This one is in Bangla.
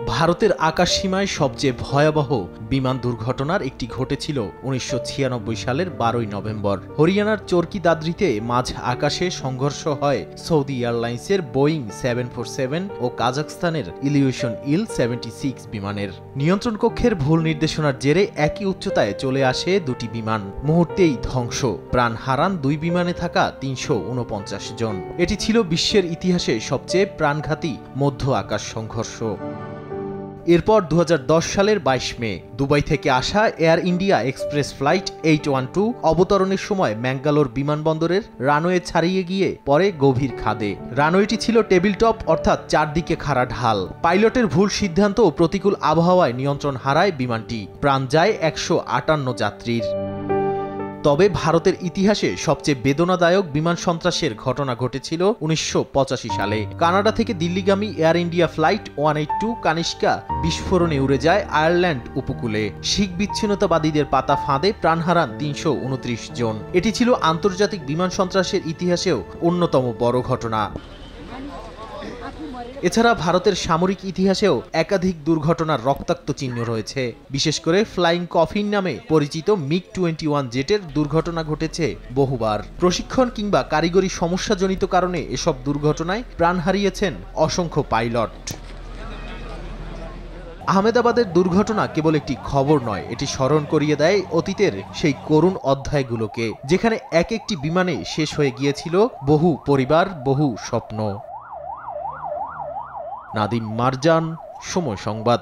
ভারতের আকাশসীমায় সবচেয়ে ভয়াবহ বিমান দুর্ঘটনার একটি ঘটেছিল ১৯৯৬ সালের ১২ই নভেম্বর। হরিয়ানার চরকি দাদ্রিতে মাঝ আকাশে সংঘর্ষ হয় সৌদি এয়ারলাইন্সের বোয়িং 747 ও কাজাখস্তানের ইলিউশন ইল-76 বিমানের। নিয়ন্ত্রণ কক্ষের ভুল নির্দেশনার জেরে একই উচ্চতায় চলে আসে দুটি বিমান, মুহূর্তেই ধ্বংস। প্রাণ হারান দুই বিমানে থাকা ৩৪৯ জন। এটি ছিল বিশ্বের ইতিহাসে সবচেয়ে প্রাণঘাতী মধ্য আকাশ সংঘর্ষ। এরপর ২০১০ সালের ২২ মে দুবাই থেকে আসা এয়ার ইন্ডিয়া এক্সপ্রেস ফ্লাইট 812 অবতরণের সময় ম্যাঙ্গালোর বিমানবন্দরের রানওয়ে ছাড়িয়ে গিয়ে পড়ে গভীর খাদে। রানওয়েটি ছিল টেবিল টপ, অর্থাৎ চারদিকে খাড়া ঢাল। পাইলটের ভুল সিদ্ধান্ত ও প্রতিকূল আবহাওয়ায় নিয়ন্ত্রণ হারায় বিমানটি। প্রাণ যায় ১৫৮ যাত্রীর। তবে ভারতের ইতিহাসে সবচেয়ে বেদনাদায়ক বিমান সন্ত্রাসের ঘটনা ঘটেছিল ১৯৮৫ সালে। কানাডা থেকে দিল্লিগামী এয়ার ইন্ডিয়া ফ্লাইট 182 কানিষ্কা বিস্ফোরণে উড়ে যায় আয়ারল্যান্ড উপকূলে। শিখ বিচ্ছিন্নতাবাদীদের পাতা ফাঁদে প্রাণ হারান ৩২৯ জন। এটি ছিল আন্তর্জাতিক বিমান সন্ত্রাসের ইতিহাসেও অন্যতম বড় ঘটনা। এছাড়া ভারতের সামরিক ইতিহাসেও একাধিক দুর্ঘটনার রক্তাক্ত চিহ্ন রয়েছে। বিশেষ করে ফ্লাইং কফিন নামে পরিচিত মিগ-21 জেটের দুর্ঘটনা ঘটেছে বহুবার। প্রশিক্ষণ কিংবা কারিগরি সমস্যাজনিত কারণে এসব দুর্ঘটনায় প্রাণ হারিয়েছেন অসংখ্য পাইলট। আহমেদাবাদের দুর্ঘটনা কেবল একটি খবর নয়, এটি স্মরণ করিয়ে দেয় অতীতের সেই করুণ অধ্যায়গুলোকে, যেখানে এক একটি বিমানে শেষ হয়ে গিয়েছিল বহু পরিবার, বহু স্বপ্ন। নাদিম মারজান, সময় সংবাদ।